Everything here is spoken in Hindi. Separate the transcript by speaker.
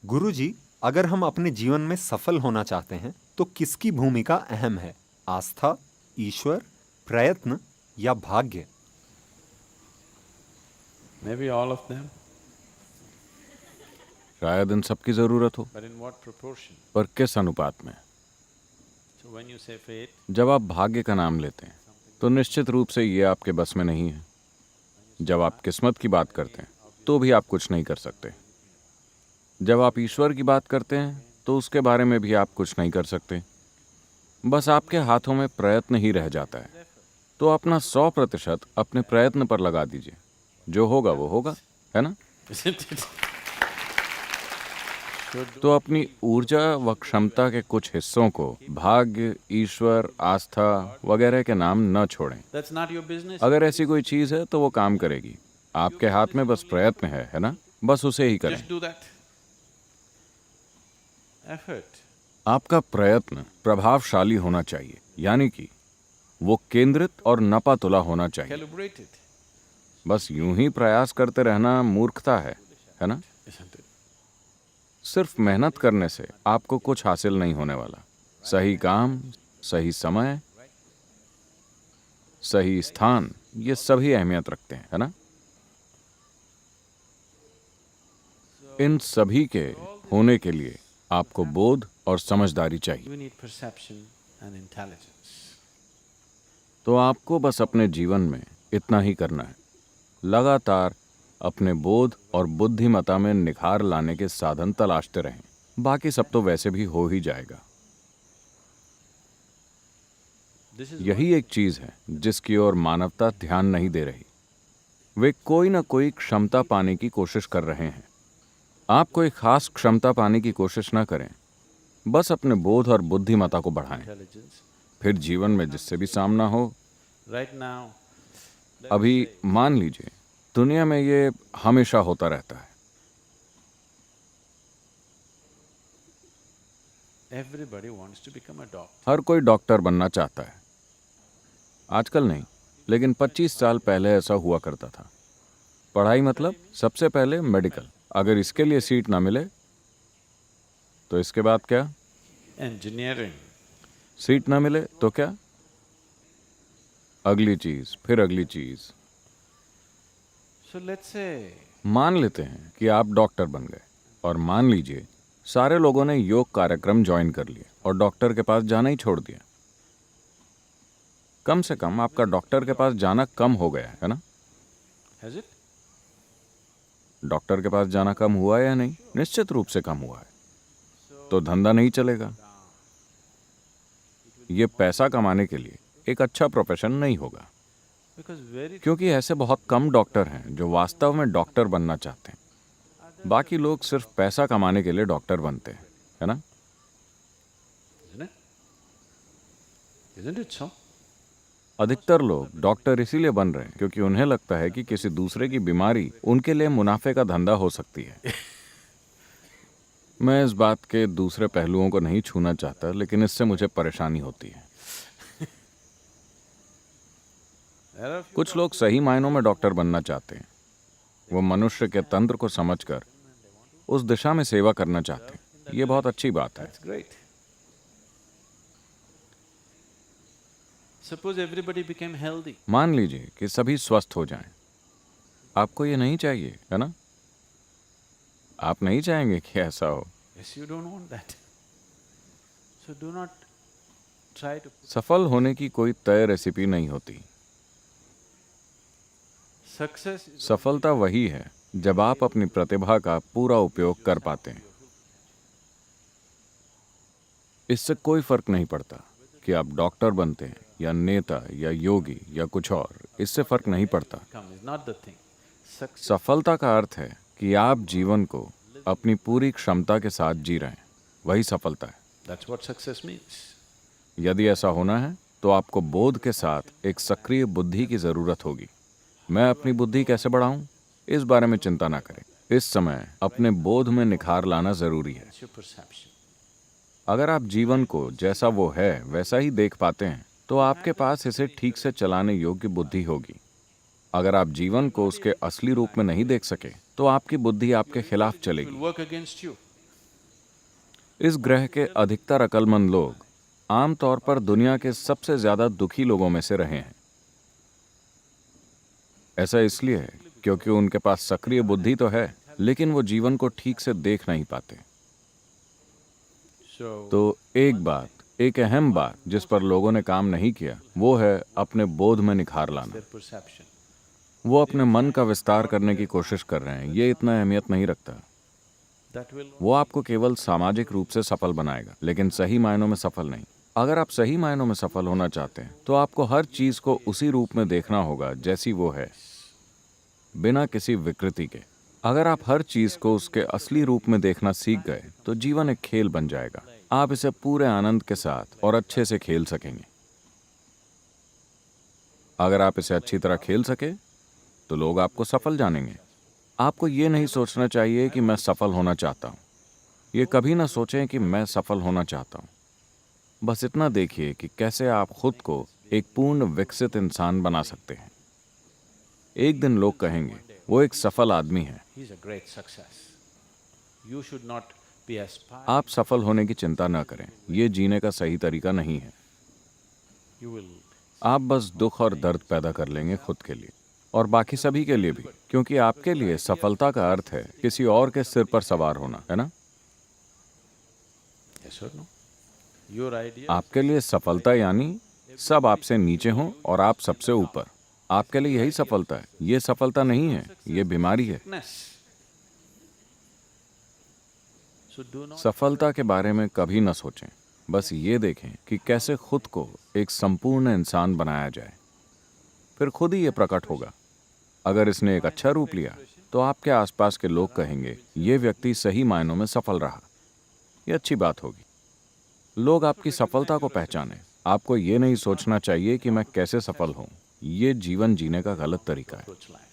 Speaker 1: गुरुजी, अगर हम अपने जीवन में सफल होना चाहते हैं तो किसकी भूमिका अहम है? आस्था, ईश्वर, प्रयत्न या भाग्य?
Speaker 2: Maybe all of them,
Speaker 3: शायद इन सब की जरूरत हो,
Speaker 2: but in what proportion?
Speaker 3: पर किस अनुपात में?
Speaker 2: So when you say fate,
Speaker 3: जब आप भाग्य का नाम लेते हैं तो निश्चित रूप से ये आपके बस में नहीं है। जब आप किस्मत की बात करते हैं तो भी आप कुछ नहीं कर सकते। जब आप ईश्वर की बात करते हैं तो उसके बारे में भी आप कुछ नहीं कर सकते। बस आपके हाथों में प्रयत्न ही रह जाता है। तो अपना 100% अपने प्रयत्न पर लगा दीजिए। जो होगा वो होगा, है ना?
Speaker 2: isn't it?
Speaker 3: तो अपनी ऊर्जा व क्षमता के कुछ हिस्सों को भाग्य, ईश्वर, आस्था वगैरह के नाम न छोड़ें।
Speaker 2: That's not your business.
Speaker 3: अगर ऐसी कोई चीज है तो वो काम करेगी। आपके हाथ में बस प्रयत्न है ना? बस उसे ही करें।
Speaker 2: Just do that. Effort.
Speaker 3: आपका प्रयत्न प्रभावशाली होना चाहिए, यानी कि वो केंद्रित और नपातुला होना चाहिए।
Speaker 2: Calibrate it,
Speaker 3: बस यूं ही प्रयास करते रहना मूर्खता है ना?
Speaker 2: isn't it?
Speaker 3: सिर्फ मेहनत करने से आपको कुछ हासिल नहीं होने वाला। सही काम, सही समय, सही स्थान, ये सभी अहमियत रखते हैं, है ना? इन सभी के होने के लिए आपको बोध और समझदारी चाहिए।
Speaker 2: You need perception and intelligence.
Speaker 3: तो आपको बस अपने जीवन में इतना ही करना है। लगातार अपने बोध और बुद्धिमत्ता में निखार लाने के साधन तलाशते रहें। बाकी सब तो वैसे भी हो ही जाएगा।
Speaker 2: This is
Speaker 3: यही एक चीज है जिसकी ओर मानवता ध्यान नहीं दे रही। वे कोई ना कोई क्षमता पाने की कोशिश कर रहे हैं। आप कोई खास क्षमता पाने की कोशिश ना करें, बस अपने बोध और बुद्धिमत्ता को बढ़ाएं।
Speaker 2: intelligence.
Speaker 3: फिर जीवन में जिससे भी सामना हो।
Speaker 2: Right now,
Speaker 3: अभी मान लीजिए दुनिया में ये हमेशा होता रहता है।
Speaker 2: everybody wants to become a doctor.
Speaker 3: हर कोई डॉक्टर बनना चाहता है। आजकल नहीं, लेकिन 25 साल पहले ऐसा हुआ करता था। पढ़ाई मतलब सबसे पहले मेडिकल। अगर इसके लिए सीट ना मिले तो इसके बाद क्या?
Speaker 2: Engineering.
Speaker 3: सीट ना मिले तो क्या? अगली चीज, फिर अगली चीज।
Speaker 2: So let's say
Speaker 3: मान लेते हैं कि आप डॉक्टर बन गए, और मान लीजिए सारे लोगों ने योग कार्यक्रम ज्वाइन कर लिए और डॉक्टर के पास जाना ही छोड़ दिया। कम से कम आपका डॉक्टर के पास जाना कम हो गया है ना?
Speaker 2: has it?
Speaker 3: डॉक्टर के पास जाना कम हुआ है या नहीं? निश्चित रूप से कम हुआ है। तो धंधा नहीं चलेगा। ये पैसा कमाने के लिए एक अच्छा प्रोफेशन नहीं होगा,
Speaker 2: Because very
Speaker 3: क्योंकि ऐसे बहुत कम डॉक्टर हैं जो वास्तव में डॉक्टर बनना चाहते हैं। बाकी लोग सिर्फ पैसा कमाने के लिए डॉक्टर बनते हैं, है ना?
Speaker 2: isn't it? Isn't it so?
Speaker 3: अधिकतर लोग डॉक्टर इसीलिए बन रहे हैं क्योंकि उन्हें लगता है कि किसी दूसरे की बीमारी उनके लिए मुनाफे का धंधा हो सकती है। मैं इस बात के दूसरे पहलुओं को नहीं छूना चाहता, लेकिन इससे मुझे परेशानी होती है।
Speaker 2: There are few
Speaker 3: कुछ लोग सही मायनों में डॉक्टर बनना चाहते हैं। वो मनुष्य के तंत्र को समझकर उस दिशा में सेवा करना चाहते हैं। ये बहुत अच्छी बात है।
Speaker 2: That's great. Suppose everybody became healthy.
Speaker 3: मान लीजिए कि सभी स्वस्थ हो जाएं। आपको ये नहीं चाहिए, है ना? आप नहीं चाहेंगे कि ऐसा हो।
Speaker 2: Yes, you don't want that. So do not try to.
Speaker 3: सफल होने की कोई तय रेसिपी नहीं होती।
Speaker 2: Success is
Speaker 3: सफलता वही है जब आप अपनी प्रतिभा का पूरा उपयोग कर पाते हैं। इससे कोई फर्क नहीं पड़ता कि आप डॉक्टर बनते हैं या नेता या योगी या कुछ और। इससे फर्क नहीं पड़ता।
Speaker 2: come is not the thing. Success.
Speaker 3: सफलता का अर्थ है कि आप जीवन को अपनी पूरी क्षमता के साथ जी रहे हैं। वही सफलता है।
Speaker 2: That's what success means.
Speaker 3: यदि ऐसा होना है तो आपको बोध के साथ एक सक्रिय बुद्धि की जरूरत होगी। मैं अपनी बुद्धि कैसे बढ़ाऊं, इस बारे में चिंता ना करें। इस समय अपने बोध में निखार लाना जरूरी है।
Speaker 2: It's your perception.
Speaker 3: अगर आप जीवन को जैसा वो है वैसा ही देख पाते हैं तो आपके पास इसे ठीक से चलाने योग्य बुद्धि होगी। अगर आप जीवन को उसके असली रूप में नहीं देख सके तो आपकी बुद्धि आपके खिलाफ
Speaker 2: It
Speaker 3: चलेगी।
Speaker 2: will work against you.
Speaker 3: इस ग्रह के अधिकतर अक्लमंद लोग आमतौर पर दुनिया के सबसे ज्यादा दुखी लोगों में से रहे हैं। ऐसा इसलिए है क्योंकि उनके पास सक्रिय बुद्धि तो है, लेकिन वो जीवन को ठीक से देख नहीं पाते।
Speaker 2: So,
Speaker 3: तो एक अहम बात जिस पर लोगों ने काम नहीं किया, वो है अपने बोध में निखार लाना।
Speaker 2: their perception.
Speaker 3: वो अपने मन का विस्तार करने की कोशिश कर रहे हैं। ये इतना अहमियत नहीं रखता।
Speaker 2: That will
Speaker 3: वो आपको केवल सामाजिक रूप से सफल बनाएगा, लेकिन सही मायनों में सफल नहीं। अगर आप सही मायनों में सफल होना चाहते हैं तो आपको हर चीज को उसी रूप में देखना होगा जैसी वो है, बिना किसी विकृति के। अगर आप हर चीज को उसके असली रूप में देखना सीख गए तो जीवन एक खेल बन जाएगा। आप इसे पूरे आनंद के साथ और अच्छे से खेल सकेंगे। अगर आप इसे अच्छी तरह खेल सके तो लोग आपको सफल जानेंगे। आपको ये नहीं सोचना चाहिए कि मैं सफल होना चाहता हूँ। ये कभी ना सोचें कि मैं सफल होना चाहता हूँ। बस इतना देखिए कि कैसे आप खुद को एक पूर्ण विकसित इंसान बना सकते हैं। एक दिन लोग कहेंगे वो एक सफल आदमी है।
Speaker 2: he's a great success. You should not be aspiring.
Speaker 3: आप सफल होने की चिंता न करें। ये जीने का सही तरीका नहीं है।
Speaker 2: You will
Speaker 3: आप बस दुख और दर्द पैदा कर लेंगे खुद के लिए और बाकी सभी के लिए भी, क्योंकि आपके लिए सफलता का अर्थ है किसी और के सिर पर सवार होना, है ना?
Speaker 2: yes or no? Your idea
Speaker 3: आपके लिए सफलता यानी सब आपसे नीचे हों और आप सबसे ऊपर। आपके लिए यही सफलता है। ये सफलता नहीं है, ये बीमारी है।
Speaker 2: weakness. So do not
Speaker 3: सफलता के बारे में कभी न सोचें। बस ये देखें कि कैसे खुद को एक संपूर्ण इंसान बनाया जाए। फिर खुद ही ये प्रकट होगा। अगर इसने एक अच्छा रूप लिया तो आपके आसपास के लोग कहेंगे ये व्यक्ति सही मायनों में सफल रहा। ये अच्छी बात होगी। लोग आपकी सफलता को पहचानें। आपको ये नहीं सोचना चाहिए कि मैं कैसे सफल हूं। ये जीवन जीने का गलत तरीका है।
Speaker 2: approach life.